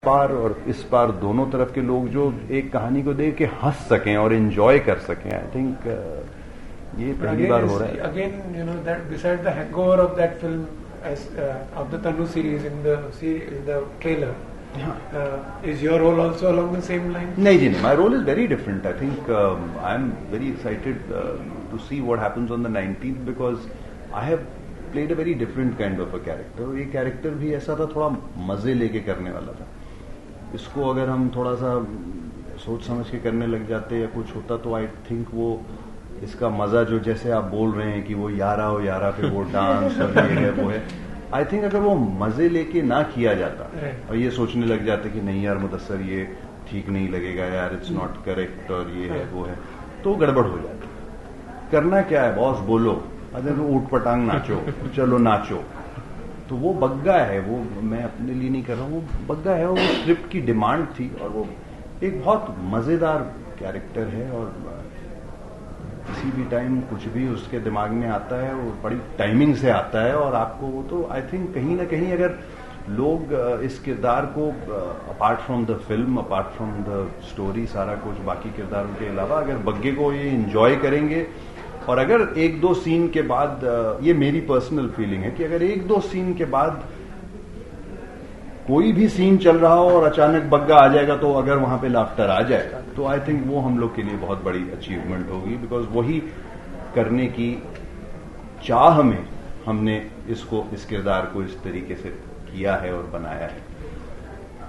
पार और इस पार दोनों तरफ के लोग जो एक कहानी को देख के हंस सकें और एंजॉय कर सकें, आई थिंक ये पहली बार हो रहा है. Again, you know that besides the hangover of that film, as of the Tanu series in the trailer, is your role also along the same line? नहीं जी, नहीं. My role is very different. I think I am very excited to see what happens on the 19th because I have played a very different kind of a character. ये character भी ऐसा था, थोड़ा मजे लेके करने वाला था. इसको अगर हम थोड़ा सा सोच समझ के करने लग जाते या कुछ होता तो आई थिंक वो इसका मजा जो जैसे आप बोल रहे हैं कि वो यारा हो यारा पे वो डांस और ये है वो है, आई थिंक अगर वो मजे लेके ना किया जाता और ये सोचने लग जाते कि नहीं यार मुदस्सर ये ठीक नहीं लगेगा यार, इट्स नॉट करेक्ट और ये है वो है, तो गड़बड़ हो जाती. करना क्या है बॉस, बोलो, अगर वो ऊट पटांग नाचो, चलो नाचो. तो वो बग्गा है, वो मैं अपने लिए नहीं कर रहा हूँ, वो बग्गा है और वो स्क्रिप्ट की डिमांड थी और वो एक बहुत मजेदार कैरेक्टर है और किसी भी टाइम कुछ भी उसके दिमाग में आता है वो बड़ी टाइमिंग से आता है और आपको वो तो आई थिंक कहीं ना कहीं अगर लोग इस किरदार को apart from the film, apart from the story, सारा कुछ बाकी किरदारों के अलावा अगर बग्गे को ये एंजॉय करेंगे और अगर एक दो सीन के बाद, ये मेरी पर्सनल फीलिंग है कि अगर एक दो सीन के बाद कोई भी सीन चल रहा हो और अचानक बग्गा आ जाएगा तो अगर वहां पे लाफ्टर आ जाएगा तो आई थिंक वो हम लोग के लिए बहुत बड़ी अचीवमेंट होगी, बिकॉज वही करने की चाह में हमने इस किरदार को इस तरीके से किया है और बनाया है.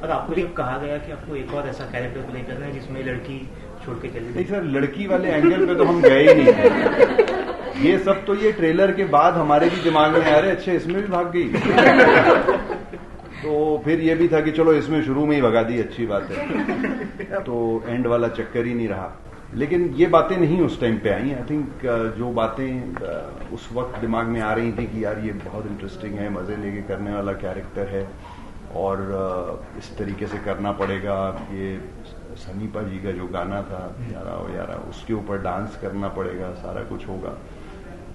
और आपको जब कहा गया कि आपको एक और ऐसा कैरेक्टर प्ले करना है जिसमें लड़की छोड़ के चली, नहीं सर, लड़की वाले एंगल पे तो हम गए ही नहीं थे. ये सब तो ये ट्रेलर के बाद हमारे भी दिमाग में आ रहे, अच्छा इसमें भी भाग गई तो फिर ये भी था कि चलो इसमें शुरू में ही भगा दी, अच्छी बात है, तो एंड वाला चक्कर ही नहीं रहा. लेकिन ये बातें नहीं उस टाइम पे आई. आई थिंक जो बातें उस वक्त दिमाग में आ रही थी कि यार ये बहुत इंटरेस्टिंग है, मजे लेके करने वाला कैरेक्टर है और इस तरीके से करना पड़ेगा. ये सनीपा जी का जो गाना था यारा ओ यारा, उसके ऊपर डांस करना पड़ेगा, सारा कुछ होगा.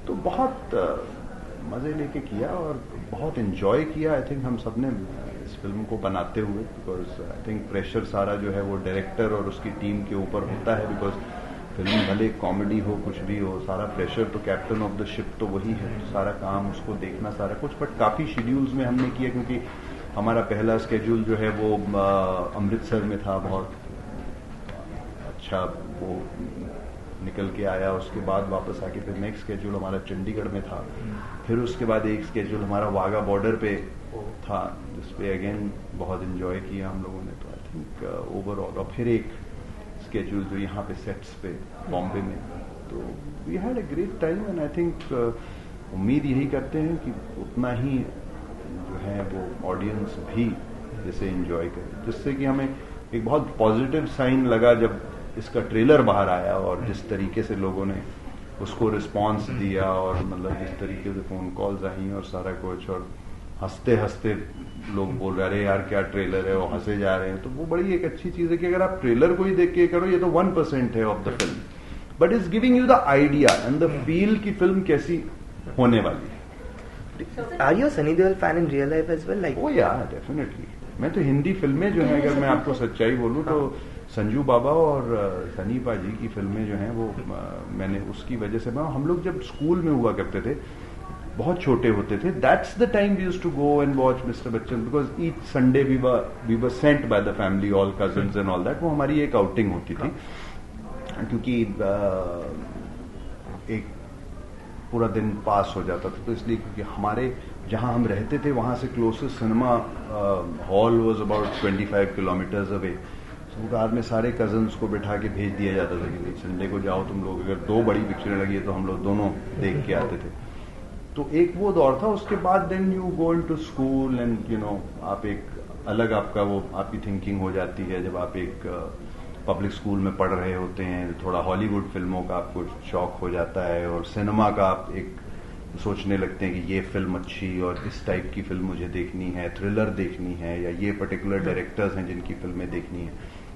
तो बहुत मजे लेके किया और बहुत एंजॉय किया आई थिंक हम सबने इस फिल्म को बनाते हुए, बिकॉज आई थिंक प्रेशर सारा जो है वो डायरेक्टर और उसकी टीम के ऊपर होता है, बिकॉज फिल्म भले कॉमेडी हो कुछ भी हो, सारा प्रेशर तो कैप्टन ऑफ द शिप तो वही है, सारा काम उसको देखना सारा कुछ. बट काफी शेड्यूल्स में हमने किया क्योंकि हमारा पहला स्केड्यूल जो है वो अमृतसर में था, बहुत अच्छा वो निकल के आया. उसके बाद वापस आके फिर नेक्स्ट स्केड्यूल हमारा चंडीगढ़ में था, फिर उसके बाद एक स्केड्यूल हमारा वाघा बॉर्डर पे था जिसपे अगेन बहुत एंजॉय किया हम लोगों ने. तो आई थिंक ओवरऑल, और फिर एक स्केड्यूल जो यहाँ पे सेट्स पे बॉम्बे में, तो we had a great time and I think उम्मीद यही करते हैं कि उतना ही जो है वो ऑडियंस भी इसे एंजॉय करे, जिससे कि हमें एक बहुत पॉजिटिव साइन लगा जब इसका ट्रेलर बाहर आया और जिस तरीके से लोगों ने उसको रिस्पांस दिया और मतलब जिस तरीके से फोन कॉल्स आई और सारा कुछ, और हंसते हंसते लोग बोल रहे अरे यार क्या ट्रेलर है, वो हंसे जा रहे हैं. तो वो बड़ी एक अच्छी चीज है कि अगर आप ट्रेलर को ही देख के करो, ये तो 1% है of the film, but is giving you the idea and the feel की फिल्म कैसी होने वाली है. Are you a Sunny Deol fan in real life as well? Like, oh yeah, definitely. मैं तो हिंदी फिल्में जो है, अगर मैं आपको सच्चाई बोलूं तो संजू बाबा और सनीपा जी की फिल्में जो हैं वो मैंने उसकी वजह से, हम लोग जब स्कूल में हुआ करते थे, बहुत छोटे होते थे, that's the time we used to go and watch mister Bachchan, because each Sunday we were sent by the family, all cousins and all that. वो हमारी एक आउटिंग होती थी क्योंकि एक पूरा दिन पास हो जाता था, तो इसलिए क्योंकि हमारे जहां हम रहते थे वहां से closest cinema hall was about 25 kilometres away. तो कार में सारे कजन्स को बिठा के भेज दिया जाता था कि संडे को जाओ तुम लोग, अगर 2 बड़ी पिक्चरें लगी है तो हम लोग दोनों देख के आते थे. तो एक वो दौर था. उसके बाद then you go into school and you know आप एक अलग आपका वो आपकी थिंकिंग हो जाती है जब आप एक पब्लिक स्कूल में पढ़ रहे होते हैं. थोड़ा हॉलीवुड फिल्मों का आपको शौक हो जाता है और सिनेमा का आप एक सोचने लगते हैं कि ये फिल्म अच्छी और इस टाइप की फिल्म मुझे देखनी है, थ्रिलर देखनी है, या ये पर्टिकुलर डायरेक्टर्स हैं जिनकी फिल्में देखनी है.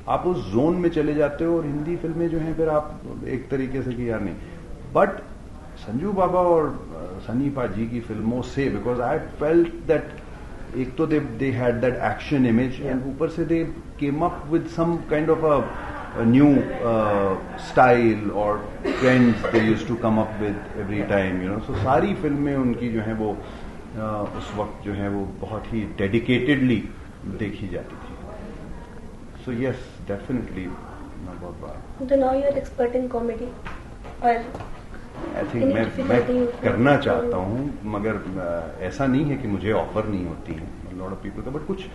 आप उस जोन में चले जाते हो और हिंदी फिल्में जो हैं फिर आप एक तरीके से कि यार नहीं. बट संजू बाबा और सनीपा जी की फिल्मों से, बिकॉज आई फेल्ट दैट एक तो they had that action image and ऊपर से they came up with some kind of a new style और trends they used to come up with every time, you know. So सारी फिल्में उनकी जो है वो उस वक्त जो है वो बहुत ही डेडिकेटेडली देखी जाती थी. सो यस, डेफिनेटली बहुत बार. तो now you are expert in comedy. और आई थिंक मैं करना चाहता हूँ, मगर ऐसा नहीं है कि मुझे ऑफर नहीं होती है लॉट ऑफ पीपल का, बट कुछ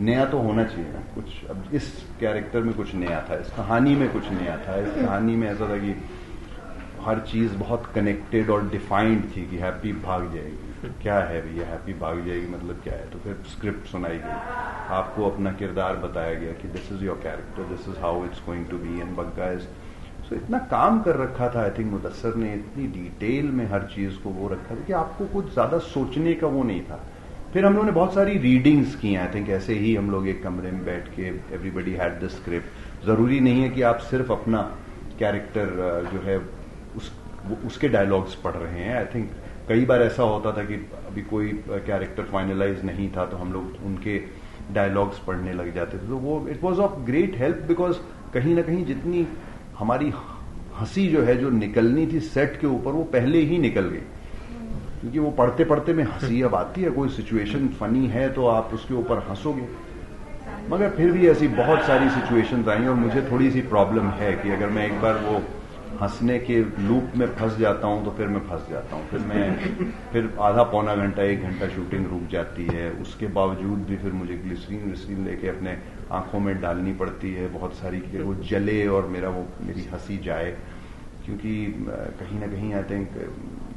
नया तो होना चाहिए ना. कुछ अब इस कैरेक्टर में कुछ नया था, इस कहानी में कुछ नया था. इस कहानी में ऐसा था कि हर चीज बहुत कनेक्टेड और डिफाइंड थी कि हैप्पी भाग जाएगी. क्या है भैया हैप्पी भाग जाएगी मतलब क्या है? तो फिर स्क्रिप्ट सुनाई गई, आपको अपना किरदार बताया गया कि this is your character, this is how it's going to be, and Bagga is. So इतना काम कर रखा था आई थिंक मुदस्सर ने, इतनी डिटेल में हर चीज को वो रखा था कि आपको कुछ ज्यादा सोचने का वो नहीं था. फिर हम लोगों ने बहुत सारी रीडिंग्स की आई थिंक. ऐसे ही हम लोग एक कमरे में बैठ के एवरीबडी हैड द स्क्रिप्ट. जरूरी नहीं है कि आप सिर्फ अपना कैरेक्टर जो है उसके डायलॉग्स पढ़ रहे हैं. आई थिंक कई बार ऐसा होता था कि अभी कोई कैरेक्टर फाइनलाइज नहीं था तो हम लोग उनके डायलॉग्स पढ़ने लग जाते थे. तो वो it was of great help, because कहीं ना कहीं जितनी हमारी हंसी जो है जो निकलनी थी सेट के ऊपर वो पहले ही निकल गई, क्योंकि वो पढ़ते पढ़ते में हंसी अब आती है. कोई सिचुएशन फनी है तो आप उसके ऊपर हंसोगे, मगर फिर भी ऐसी बहुत सारी सिचुएशंस आई. और मुझे थोड़ी सी प्रॉब्लम है कि अगर मैं एक बार वो हंसने के लूप में फंस जाता हूं तो फिर मैं फंस जाता हूं. फिर आधा पौना घंटा 1 घंटा शूटिंग रुक जाती है. उसके बावजूद भी फिर मुझे ग्लिसरीन लेके अपने आंखों में डालनी पड़ती है बहुत सारी, कि वो जले और मेरी हंसी जाए. क्योंकि कहीं ना कहीं आई थिंक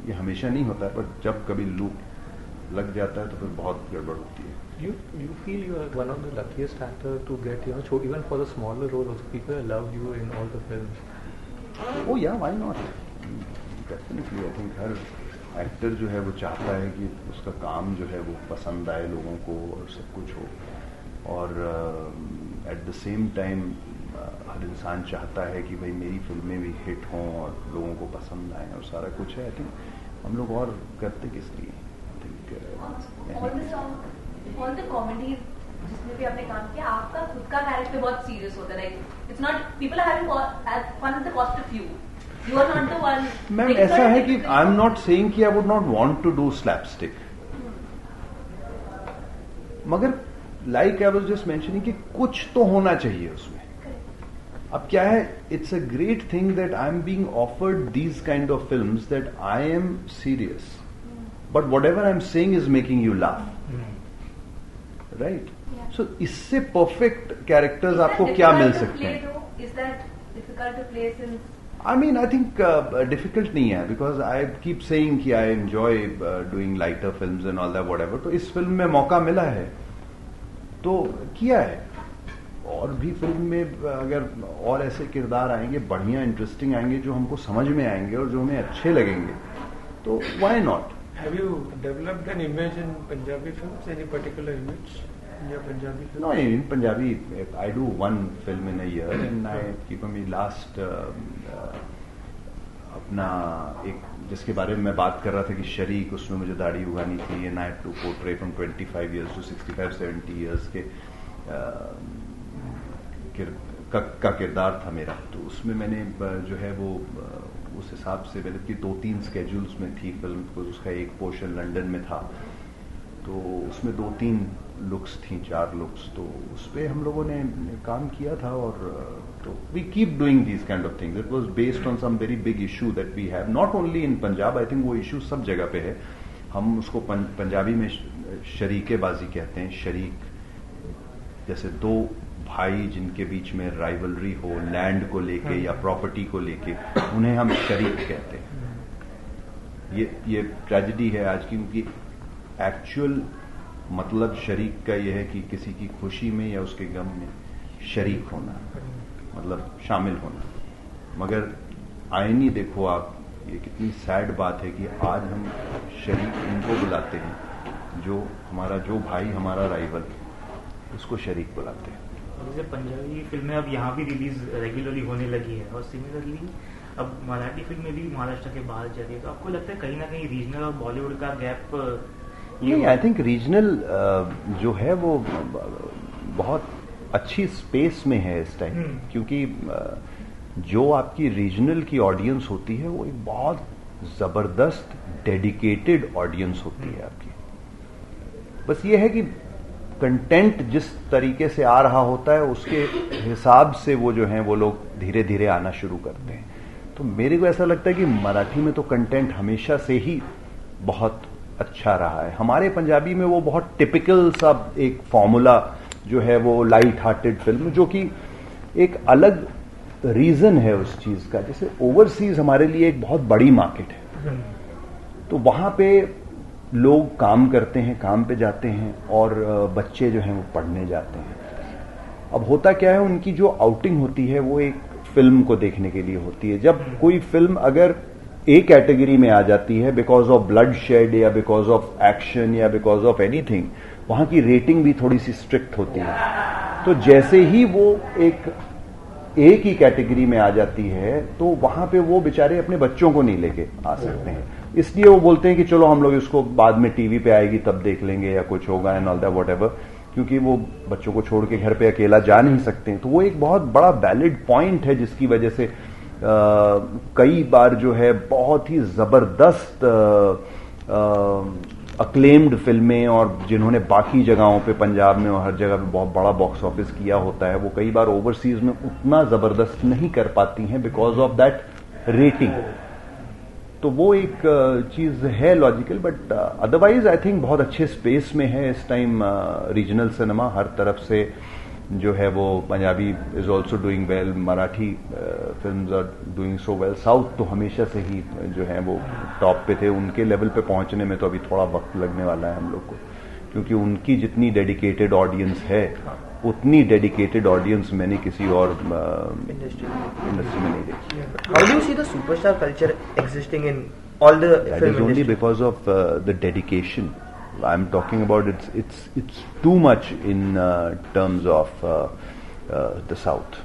ये हमेशा नहीं होता है, पर जब कभी लूप लग जाता है तो फिर बहुत गड़बड़ होती है. You feel you are one of the luckiest actor to get, you know, even for the smaller role also people love you in all the films. Oh yeah, why not? Definitely, I think her actor जो है वो चाहता है कि उसका काम जो है वो पसंद आए लोगों को और सब कुछ हो. और एट द सेम टाइम हर इंसान चाहता है कि भाई मेरी फिल्में भी हिट हों और लोगों को पसंद आए और सारा कुछ है. आई थिंक हम लोग और करते किस लिए? I think all the comedies जिसमें भी आपने काम किया, आपका खुद का कैरेक्टर बहुत सीरियस होता है. Like it's not people are having fun at the cost of you. You are not the one. Ma'am ऐसा है कि आई एम नॉट सेइंग कि I would not want to do slapstick, मगर like I was just mentioning कि कुछ तो होना चाहिए उसमें. अब क्या है, it's a great thing that I am being offered these kind of films that I am serious, but whatever I am saying is making you laugh, right? So इससे परफेक्ट कैरेक्टर्स आपको क्या मिल सकते हैं? I mean I think difficult नहीं है, because I keep saying कि I enjoy doing lighter films and all that whatever. तो इस फिल्म में मौका मिला है तो किया है. और भी फिल्म में अगर और ऐसे किरदार आएंगे बढ़िया इंटरेस्टिंग आएंगे जो हमको समझ में आएंगे और जो हमें अच्छे लगेंगे, तो why not? Have you developed an image in Punjabi films? Any particular image in your Punjabi films? No, in Punjabi, I do one film in a year, and I keep on my last अपना एक जिसके बारे में मैं बात कर रहा था कि शरीक, उसमें मुझे दाढ़ी उगानी थी, and I had to portray from 25 years to 65-70 years के का किरदार था मेरा. तो उसमें मैंने जो है वो उस हिसाब से मैंने की 2-3 स्केड्यूल्स में थी फिल्म को. उसका एक पोर्शन लंदन में था, तो उसमें 2-3 लुक्स थी, 4 लुक्स. तो उस पर हम लोगों ने काम किया था. और तो we keep doing these kind of things. It was based on some very big issue that we have, not only in Punjab. I think वो इशू सब जगह पे है. हम उसको पंजाबी में शरीकेबाजी कहते हैं. शरीक जैसे दो भाई जिनके बीच में राइवलरी हो लैंड को लेके या प्रॉपर्टी को लेके, उन्हें हम शरीक कहते हैं. ये ट्रेजेडी है आज की, क्योंकि एक्चुअल मतलब शरीक का यह है कि किसी की खुशी में या उसके गम में शरीक होना, मतलब शामिल होना. मगर आईनी देखो आप, ये कितनी सैड बात है कि आज हम शरीक उनको बुलाते हैं जो भाई हमारा राइवल, उसको शरीक बुलाते हैं. जैसे पंजाबी फिल्में अब यहाँ भी रिलीज रेगुलरली होने लगी है, और सिमिलरली अब मराठी फिल्में भी महाराष्ट्र के बाहर जा रही है. तो आपको लगता है कहीं ना कहीं रीजनल और बॉलीवुड का गैप नहीं, आई थिंक रीजनल जो है वो बहुत अच्छी स्पेस में है इस टाइम, क्योंकि जो आपकी रीजनल की ऑडियंस होती है वो एक बहुत जबरदस्त डेडिकेटेड ऑडियंस होती है आपकी। बस ये है कि कंटेंट जिस तरीके से आ रहा होता है उसके हिसाब से वो जो हैं वो लोग धीरे धीरे आना शुरू करते हैं। तो मेरे को ऐसा लगता है कि मराठी में तो कंटेंट हमेशा से ही बहुत अच्छा रहा है। हमारे पंजाबी में वो बहुत टिपिकल सा एक फॉर्मूला जो है वो लाइट हार्टेड फिल्म, जो कि एक अलग रीजन है उस चीज का। जैसे ओवरसीज हमारे लिए एक बहुत बड़ी मार्केट है, तो वहां पे लोग काम करते हैं, काम पे जाते हैं, और बच्चे जो हैं वो पढ़ने जाते हैं। अब होता क्या है, उनकी जो आउटिंग होती है वो एक फिल्म को देखने के लिए होती है। जब कोई फिल्म अगर एक कैटेगरी में आ जाती है बिकॉज ऑफ ब्लड शेड या बिकॉज ऑफ एक्शन या बिकॉज ऑफ एनीथिंग, वहां की रेटिंग भी थोड़ी सी स्ट्रिक्ट होती है। तो जैसे ही वो एक ही कैटेगरी में आ जाती है तो वहां पे वो बेचारे अपने बच्चों को नहीं लेके आ सकते हैं, इसलिए वो बोलते हैं कि चलो हम लोग इसको बाद में टीवी पे आएगी तब देख लेंगे या कुछ होगा एंड ऑल दैट व्हाटएवर, क्योंकि वो बच्चों को छोड़ के घर पे अकेला जा नहीं सकते हैं। तो वो एक बहुत बड़ा वैलिड पॉइंट है जिसकी वजह से कई बार जो है बहुत ही जबरदस्त अक्लेम्ड फिल्में, और जिन्होंने बाकी जगहों पे पंजाब में और हर जगह पे बहुत बड़ा बॉक्स ऑफिस किया होता है, वो कई बार ओवरसीज में उतना जबरदस्त नहीं कर पाती हैं बिकॉज ऑफ दैट रेटिंग। तो वो एक चीज है logical, but otherwise I think बहुत अच्छे स्पेस में है इस टाइम रीजनल सिनेमा। हर तरफ से जो है वो Punjabi is also doing well, Marathi films are doing so well. South तो हमेशा से ही जो है वो टॉप पे थे, उनके लेवल पे पहुंचने में तो अभी थोड़ा वक्त लगने वाला है हम लोग को, क्योंकि उनकी जितनी डेडिकेटेड ऑडियंस है उतनी डेडिकेटेड ऑडियंस मैंने किसी और इंडस्ट्री में नहीं देखी। How do you see the superstar culture existing in all the That film is only industry? because of the dedication. I'm talking about it's too much in terms of the South.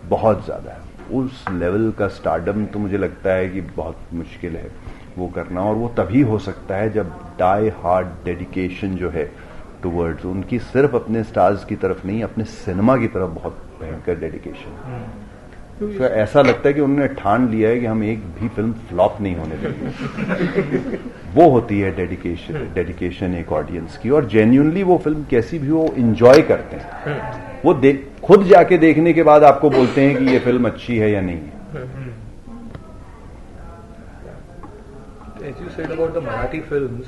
बहुत ज्यादा है उस level का stardom, तो मुझे लगता है कि बहुत मुश्किल है वो करना, और वो तभी हो सकता है जब डाई हार्ड डेडिकेशन जो है टुवर्ड्स, उनकी सिर्फ अपने स्टार्स की तरफ नहीं, अपने सिनेमा की तरफ बहुत भयंकर डेडिकेशन। तो ऐसा लगता है कि उन्होंने ठान लिया है कि हम एक भी फिल्म फ्लॉप नहीं होने देंगे। वो होती है डेडिकेशन एक ऑडियंस की, और जेन्युइनली वो फिल्म कैसी भी हो एंजॉय करते हैं। वो खुद जाके देखने के बाद आपको बोलते हैं कि ये फिल्म अच्छी है या नहीं है। As you said about the Marathi films,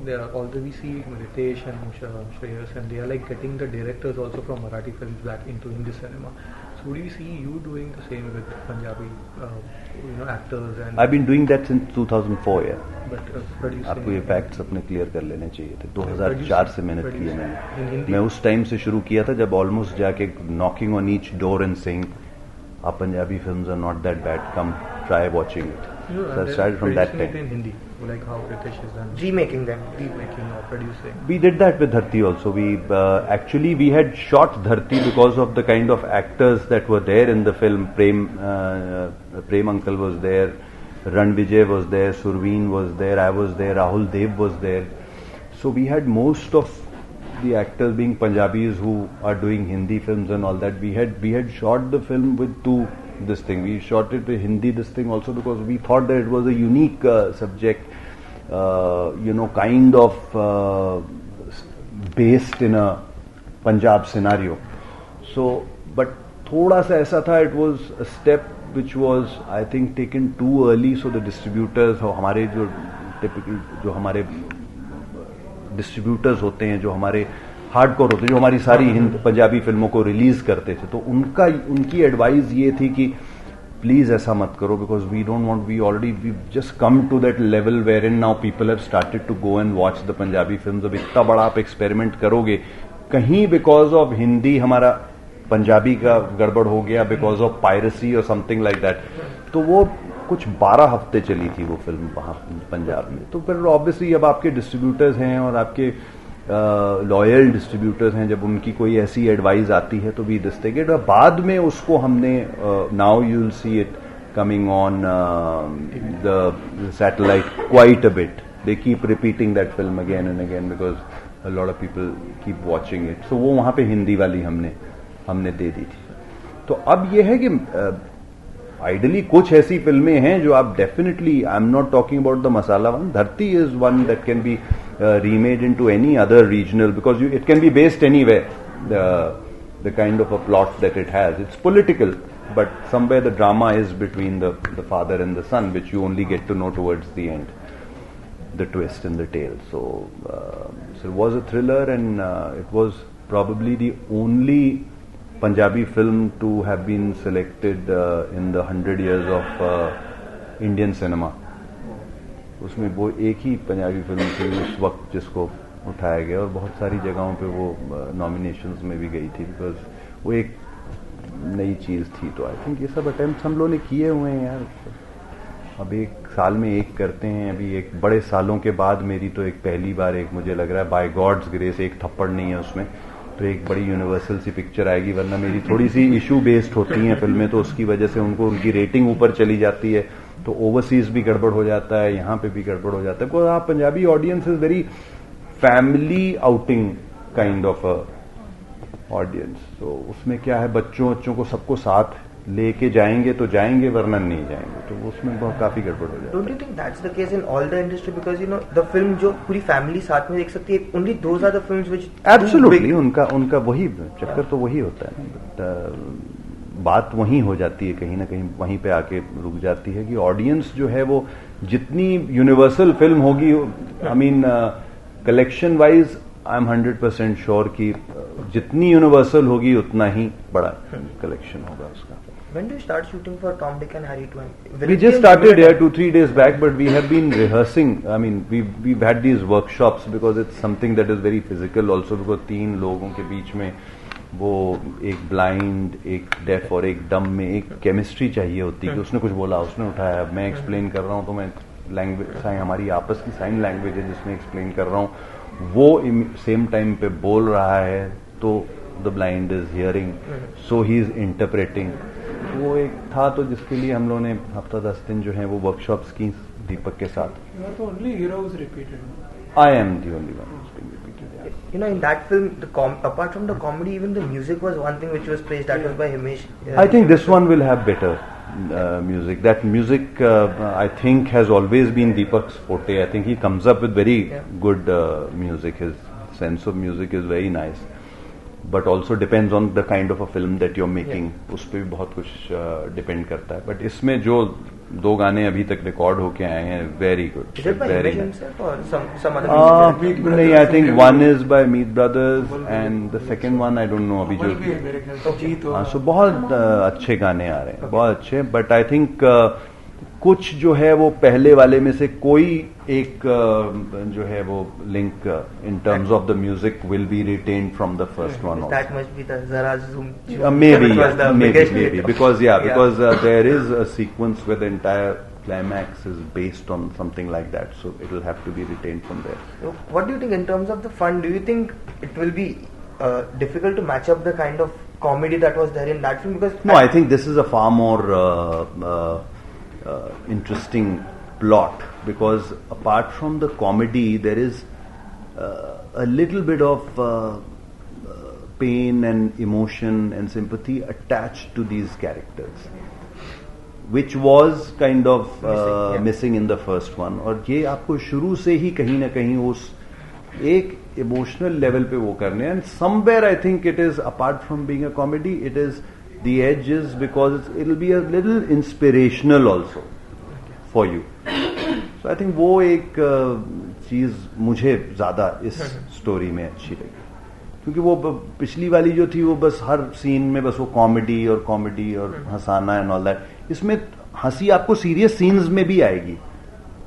they are although we see Ritesh and Shreyas, and they are like getting the directors also from Marathi films back into Hindi cinema. So would you see you doing the same with Punjabi, actors? And I've been doing that since 2004, yeah. But producing. आपको ये facts अपने clear कर लेने चाहिए थे। 2004 से मेहनत की है मैंने। मैं उस टाइम से शुरू किया था जब ऑलमोस्ट जाके knocking on each door and saying our Punjabi films are not that bad, come try watching it. So I started from that time. In Hindi, like how Ritesh has done. Remaking them. Remaking or producing. We did that with Dharti also. We actually we had shot Dharti because of the kind of actors that were there in the film. Prem uncle was there, Ran Vijay was there, Surveen was there, I was there, Rahul Dev was there. So we had most of the actors being Punjabis who are doing Hindi films and all that. We had shot the film with this thing. We shot it with Hindi this thing also because we thought that it was a unique subject, kind of based in a Punjab scenario. So, but thoda sa aisa tha, it was a step which was I think taken too early. So the distributors, हमारे जो typical जो हमारे distributors होते हैं, जो हमारे hardcore होते हैं, जो हमारी सारी पंजाबी फिल्मों को रिलीज करते थे, तो उनकी एडवाइस ये थी कि प्लीज ऐसा मत करो, because we don't want, we just come to that level where in now people have started to go and watch the Punjabi films. अब इतना बड़ा आप एक्सपेरिमेंट करोगे कहीं बिकॉज ऑफ हिंदी हमारा पंजाबी का गड़बड़ हो गया, बिकॉज ऑफ पायरेसी और समथिंग लाइक दैट, तो वो कुछ 12 हफ्ते चली थी वो फिल्म वहां पंजाब में। तो फिर ऑब्वियसली अब आपके डिस्ट्रीब्यूटर्स हैं और आपके लॉयल डिस्ट्रीब्यूटर्स हैं, जब उनकी कोई ऐसी एडवाइस आती है तो वी डिस्टेक बाद में उसको हमने now you will see it coming on the satellite quite a bit, they keep repeating that film again and again because a lot of people keep watching it. So वो वहाँ पे हिंदी वाली हमने दे दी थी. तो अब ये है कि आइडली कुछ ऐसी फिल्में हैं जो आप definitely, I am not talking about the masala one, Dharti is one that can be remade into any other regional, because it can be based anywhere. The kind of a plot that it has, it's political, but somewhere the drama is between the father and the son, which you only get to know towards the end, the twist in the tale. So it was a thriller, and it was probably the only Punjabi film to have been selected in the 100 years of Indian cinema. उसमें वो एक ही Punjabi film थी उस वक्त जिसको उठाया गया, और बहुत सारी जगहों पे वो नॉमिनेशंस में भी गई थी, बिकॉज वो एक नई चीज़ थी. तो आई थिंक ये सब अटेम्प्ट हम लोगों ने किए हुए हैं यार. अब एक साल में एक करते हैं. अभी एक बड़े सालों के बाद मेरी तो एक पहली बार एक, मुझे लग रहा है बाय गॉड्स ग्रेस, एक थप्पड़ नहीं है उसमें, तो एक बड़ी यूनिवर्सल सी पिक्चर आएगी. वरना मेरी थोड़ी सी इशू बेस्ड होती हैं फिल्में, तो उसकी वजह से उनको उनकी रेटिंग ऊपर चली जाती है, तो ओवरसीज भी गड़बड़ हो जाता है, यहाँ पे भी गड़बड़ हो जाता है. बिकॉज आप Punjabi audience is very family outing kind of audience. तो उसमें क्या है, बच्चों को सबको साथ लेके जाएंगे तो जाएंगे, वरना नहीं जाएंगे, तो उसमें बहुत काफी गड़बड़ हो जाता है. Don't you think that's the case in all the industry, because you know the film जो पूरी फैमिली साथ में देख सकती है, only those are the films which absolutely उनका वही चक्कर तो वही होता है ना. बात वहीं हो जाती है, कहीं ना कहीं वहीं पे आके रुक जाती है कि ऑडियंस जो है वो जितनी यूनिवर्सल फिल्म होगी, I mean collection wise I am 100% sure कि जितनी यूनिवर्सल होगी उतना ही बड़ा कलेक्शन होगा उसका. When do you start shooting for Tom, Dick and Harry 2? We just started 2-3 days back, but we have been rehearsing. I mean, we've had these workshops because it's something that is very physical also, because 3 लोगों के बीच में वो एक blind, एक def और एक डम में एक केमिस्ट्री चाहिए होती है कि उसने कुछ बोला, उसने उठाया, मैं एक्सप्लेन कर रहा हूँ, तो मैं लैंग्वेज हमारी आपस की साइन लैंग्वेज है जिसमें एक्सप्लेन कर रहा हूँ, वो सेम टाइम पे बोल रहा है, तो the blind is hearing, so he is interpreting. वो एक था, तो जिसके लिए हम लोगों ने हफ्ता 10 दिन जो है वो वर्कशॉप्स की दीपक के साथ. You are the only hero who's repeated. I am the only one who's been repeated. Yeah. You know, in that film, apart from the comedy, even the music was one thing which was praised. That was by Himesh. I think this one will have better music. That music, I think, has always been Deepak's forte. I think he comes up with very good music. His sense of music is very nice. But also depends on the kind of a film that you're making. उस पर भी बहुत कुछ depend करता है. But इसमें जो 2 गाने अभी तक रिकॉर्ड होके आए हैं, very good. Is it by Himesh himself or some other music? नहीं, I think one is by Meet Brothers and the second one I don't know अभी जो. हाँ, so बहुत अच्छे गाने आ रहे हैं, बहुत अच्छे. बट आई थिंक कुछ जो है वो पहले वाले में से कोई एक जो है वो link in terms of the music will be retained from the first one. That must be the Zara Zoom. Maybe because there is a sequence where the entire climax is based on something like that, so it will have to be retained from there. So what do you think in terms of the fun? Do you think it will be difficult to match up the kind of comedy that was there in that film? Because no, I think this is a far more interesting plot, because apart from the comedy there is a little bit of pain and emotion and sympathy attached to these characters, which was kind of missing in the first one. और ये आपको शुरू से ही कहीं ना कहीं उस एक इमोशनल लेवल पे वो करने. And somewhere I think it is, apart from being a comedy, it is the edge is because it will be a little inspirational also for you. So I think वो एक चीज मुझे ज्यादा इस story में अच्छी लगी, क्योंकि वो पिछली वाली जो थी वो बस हर सीन में बस वो कॉमेडी और हंसाना एंड ऑल दैट. इसमें हंसी आपको सीरियस सीन्स में भी आएगी,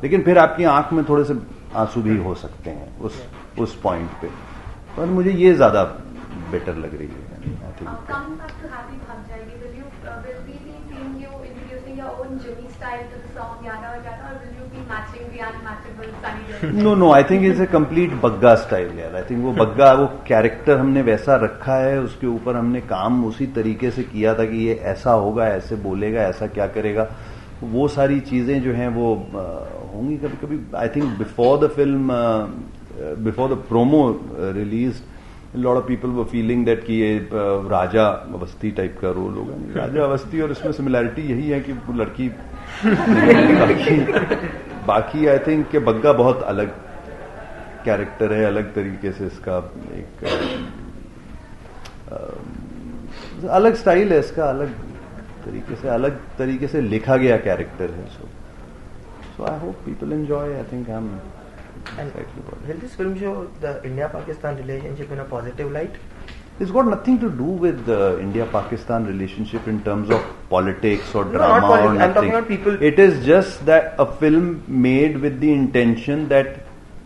लेकिन फिर आपकी आंख में थोड़े से आंसू भी हो सकते हैं उस पॉइंट पे. पर मुझे ये ज्यादा बेटर लग रही है. Coming back to Happy Bhag Jayegi, will we be seeing you introducing your own Jimmy style to the song Yada Yada, or will you be matching the unmatchable Sunny Deol? No, I think it's a complete Bagga style यार. I think वो बग्गा, वो character हमने वैसा रखा है, उसके ऊपर हमने काम उसी तरीके से किया था कि ये ऐसा होगा, ऐसे बोलेगा, ऐसा क्या करेगा. वो सारी चीज़ें जो हैं वो होंगी कभी कभी. I think before the film, before the promo release, lot of people were feeling that कि ये राजा अवस्थी टाइप का रोल होगा. राजा अवस्थी और इसमें सिमिलैरिटी यही है कि वो लड़की बाकी आई थिंक कि बग्गा बहुत अलग कैरेक्टर है, अलग तरीके से इसका एक अलग स्टाइल है इसका, अलग तरीके से लिखा गया कैरेक्टर है. So I hope people enjoy. I think I am excited about it. Will this film show the India-Pakistan relationship in a positive light? It's got nothing to do with the India-Pakistan relationship in terms of politics or No, drama not politics. or I'm nothing. talking about people. It is just that a film made with the intention that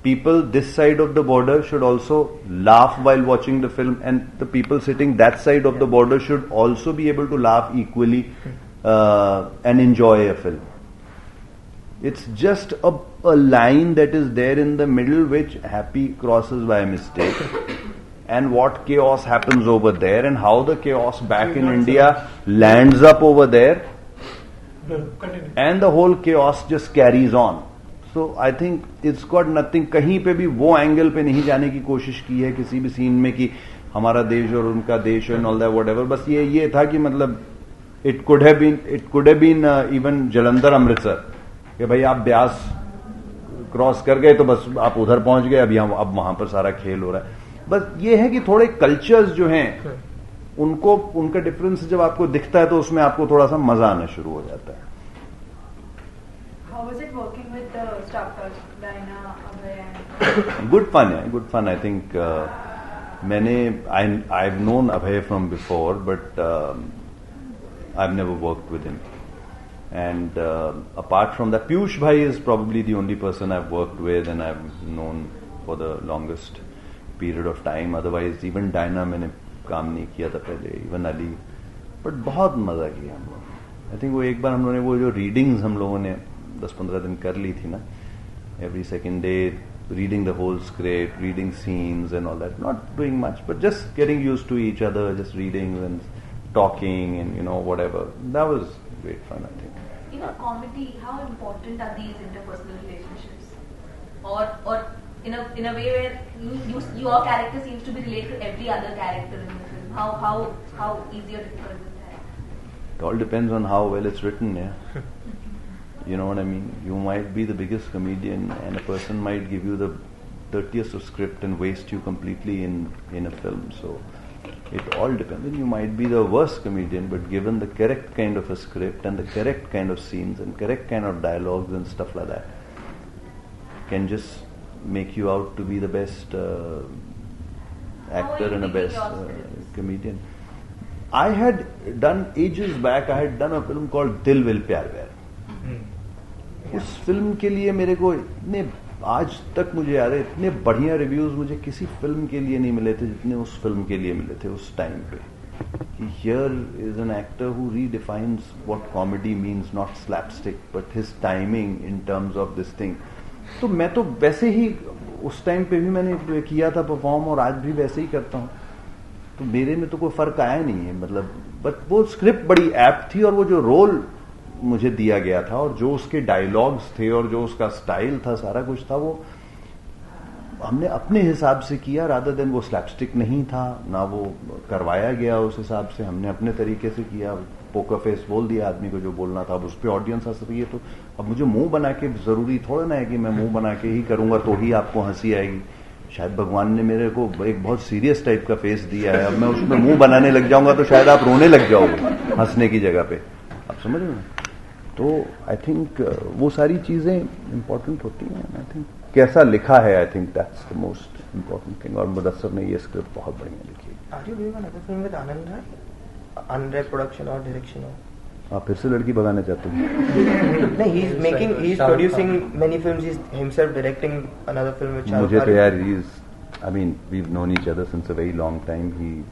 people this side of the border should also laugh while watching the film, and the people sitting that side of the border should also be able to laugh equally and enjoy a film. It's just a line that is there in the middle which Happy crosses by mistake, and what chaos happens over there, and how the chaos back in India lands up over there, Continue. and the whole chaos just carries on. So I think it's got nothing. कहीं पे भी वो angle पे नहीं जाने की कोशिश की है किसी भी सीन में कि हमारा देश और उनका देश and all that whatever. बस ये था कि मतलब it could have been even Jalandhar Amritsar, कि भाई आप ब्यास क्रॉस कर गए तो बस आप उधर पहुंच गए, अब वहां पर सारा खेल हो रहा है. बस ये है कि थोड़े कल्चर्स जो हैं उनका डिफरेंस जब आपको दिखता है तो उसमें आपको थोड़ा सा मजा आना शुरू हो जाता है. How was it working with the staff cast, Diana, Abhay, and Good fun. I think I've known Abhay from before, but I've never worked with him. And apart from that, Piyush Bhai is probably the only person I've worked with and I've known for the longest period of time. Otherwise, even Diana मैंने काम नहीं किया था पहले, even Ali. But बहुत मजा किया हम लोग. I think वो एक बार हम लोगों ने वो जो readings हम लोगों ने 10-15 दिन कर ली थी ना, every second day reading the whole script, reading scenes and all that. Not doing much, but just getting used to each other, just reading and talking and whatever. That was great fun, I think. in a comedy, how important are these interpersonal relationships? Or in a way where your character seems to be related to every other character in the film. How easy or difficult is that? It all depends on how well it's written, yeah. You know what I mean? You might be the biggest comedian and a person might give you the dirtiest of script and waste you completely in a film. So it all depends. And you might be the worst comedian, but given the correct kind of a script and the correct kind of scenes and correct kind of dialogues and stuff like that, can just make you out to be the best actor and a best comedian. I had done ages back, I had done a film called Dil Vil Pyar Vyar. उस film के लिए मेरे को इतने आज तक मुझे याद है इतने बढ़िया रिव्यूज मुझे किसी फिल्म के लिए नहीं मिले थे जितने उस फिल्म के लिए मिले थे उस टाइम पे. Here is an actor who redefines what comedy means, not slapstick, but his timing in terms of this thing. तो मैं तो वैसे ही उस टाइम पे भी मैंने किया था परफॉर्म और आज भी वैसे ही करता हूँ, तो मेरे में तो कोई फर्क आया नहीं है. मतलब बट वो स्क्रिप्ट बड़ी एप्ट थी और वो जो रोल मुझे दिया गया था और जो उसके डायलॉग्स थे और जो उसका स्टाइल था सारा कुछ था वो हमने अपने हिसाब से किया, रादर देन वो स्लैपस्टिक नहीं था ना वो करवाया गया उस हिसाब से, हमने अपने तरीके से किया. पोकर फेस बोल दिया आदमी को जो बोलना था, अब उस पर ऑडियंस हंस रही है तो अब मुझे मुंह बना के जरूरी थोड़ा ना है कि मैं मुंह बना के ही करूंगा तो ही आपको हंसी आएगी. शायद भगवान ने मेरे को एक बहुत सीरियस टाइप का फेस दिया है, अब मैं उसमें मुंह बनाने लग जाऊंगा तो शायद आप रोने लग जाओगे हंसने की जगह पे. आप समझ रहे हो? तो आई थिंक वो सारी चीजें इंपॉर्टेंट होती हैं. आई थिंक कैसा लिखा है, I think that's the most important thing. और मुदस्सर ने ये स्क्रिप्ट बहुत बढ़िया लिखी है. Are you doing another film with Anand Rai? Anand Rai production or direction? आप फिर से लड़की भगाना चाहते हो? No, he's producing many films. He's himself directing another film with Shah Rukh मुझे तो Khan. यार I mean, we've known each other since a very long time.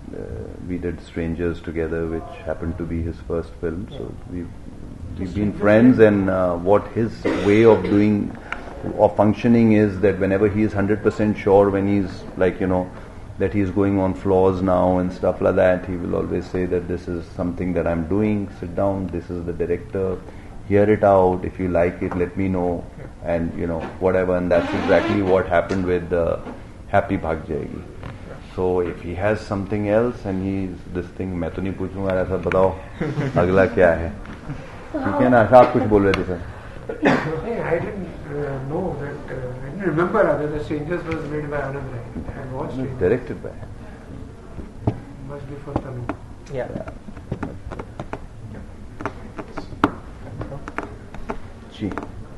We did Strangers together, which happened to be his first film. So we've been friends, and what his way of doing or functioning is that whenever he is 100% sure, when he's like that he's going on floors now and stuff like that, he will always say that this is something that I'm doing. Sit down. This is the director. hear it out. If you like it, let me know, and you know whatever. And that's exactly what happened with Happy Bhag Jayegi. So if he has something else and he's this thing, मैं तो नहीं पूछूंगा ऐसा बताओ अगला क्या है, ठीक है ना? आप कुछ बोल रहे थे sir? Hey, I didn't know that. I didn't remember that The Strangers was made by Anand Rai. I watched it. Directed by. Must be for Tanu. Yeah. जी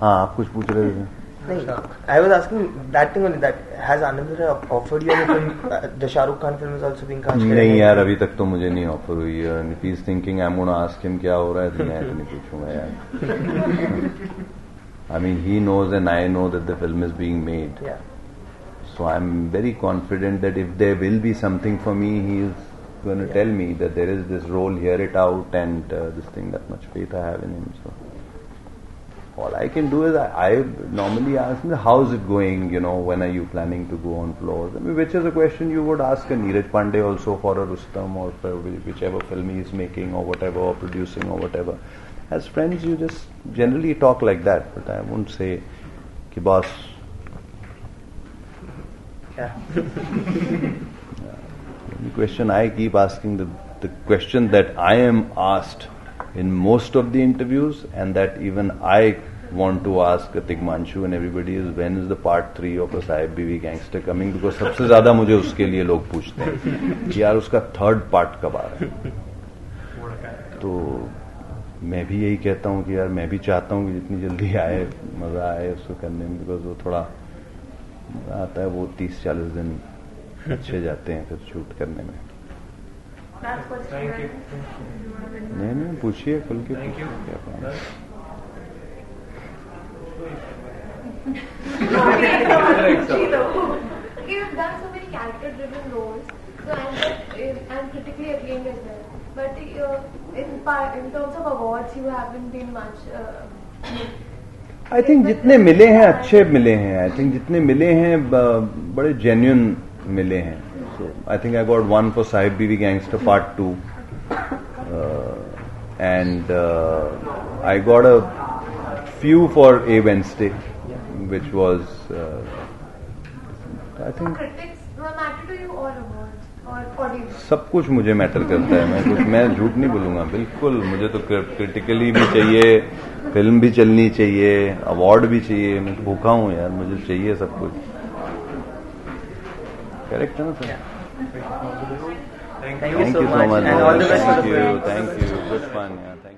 हाँ, आप कुछ पूछ रहे थे? नहीं, I was asking that thing only. That has Anand Rai offered you any film? The Shah Rukh Khan film is also being cast. नहीं यार, अभी तक तो मुझे नहीं ऑफर हुई है. If he's thinking I'm gonna ask him क्या हो रहा है, तो मैं तो नहीं पूछूंगा यार. I mean, he knows and I know that the film is being made. Yeah. So I'm very confident that if there will be something for me, he is going to tell me that there is this role, hear it out, and this thing. That much faith I have in him. So all I can do is I normally ask him, how's it going? You know, when are you planning to go on floors? I mean, which is a question you would ask a Neeraj Pandey also for a Rustom or for whichever film he is making or whatever, or producing or whatever. As friends, you just generally talk like that. But I won't say, "Ki boss." Yeah. The question I keep asking, the question that I am asked in most of the interviews, and that even I want to ask Tigmanshu and everybody, is when is the part 3 of a Sahib Biwi Gangster coming? Because सबसे ज़्यादा मुझे उसके लिए लोग पूछते हैं कि यार उसका 3rd part कब आ रहा है. तो मैं भी यही कहता हूँ कि यार मैं भी चाहता हूँ कि जितनी जल्दी आए, मज़ा आए उसको करने में. बिकॉज वो थोड़ा मज़ा आता है, वो 30-40 दिन अच्छे जाते हैं फिर शूट करने में. Thank you. नहीं पूछिए, खुल के पूछिए क्या काम है. You've done so many character-driven roles, so I'm critically acclaimed as well. But in terms of awards, you haven't been much. I think जितने मिले हैं अच्छे मिले हैं. आई थिंक जितने मिले हैं बड़े जेन्युइन मिले हैं. So I think I got one for Sahib Biwi Gangster Part 2, and I got a few for A Wednesday, which was I think. Critics matter to you or awards or audience? सब कुछ मुझे matter करता है. मैं झूठ नहीं बोलूंगा, बिल्कुल. मुझे तो क्रिटिकली भी चाहिए, फिल्म भी चलनी चाहिए, अवार्ड भी चाहिए. मैं भूखा हूँ यार, मुझे चाहिए सब कुछ. करेक्ट है ना sir? Thank you so much, and all the best for the film. Thank you. Good fun. Yeah.